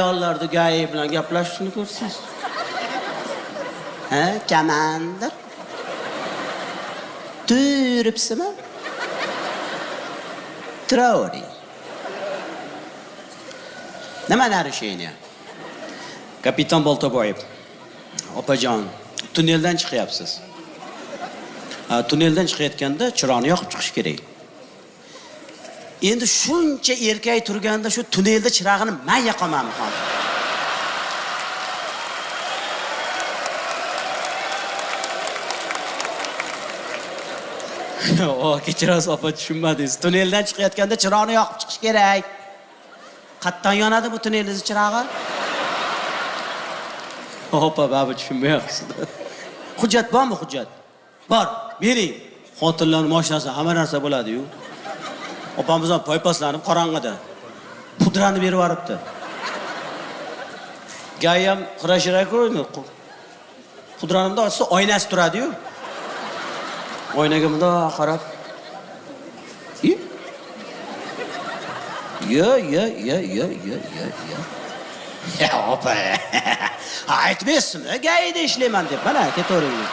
Yollarda gayi bilan gaplashishni ko'rsiz. Ha, kamandir. Turibsizmi? Traori. Nima narishini? Kapitan Boltaboyev. Opajon, tunneldan chiqyapsiz. Tunneldan chiqayotganda chiroqni yoqib chiqish kerak. Endi shuncha erkak turganda shu tunnelda chirog'ini men yoqamanmi hozir? Kechirasiz opa, tushunmadingiz. Tunneldan chiqayotganda chiroqni yoqib chiqish kerak. Qatdan yonadi bu tunnelning chirog'i? Opa, baba tushunmayapsiz. Hujjat bormi, hujjat? Bor, bering. Xotinlarning mashinasi hamma narsa bo'ladi-yu. Opamiz ham poypaslanib qorong'ida pudrani berib yuboribdi. Gay ham xirashirako'ymi? Pudranimda ochsa oynasi turadi-yu. Oynaga bundoq qarab. Yo. Ya opa. Aytmaysizmi? Gayda ishlayman deb. Mana, ketavering.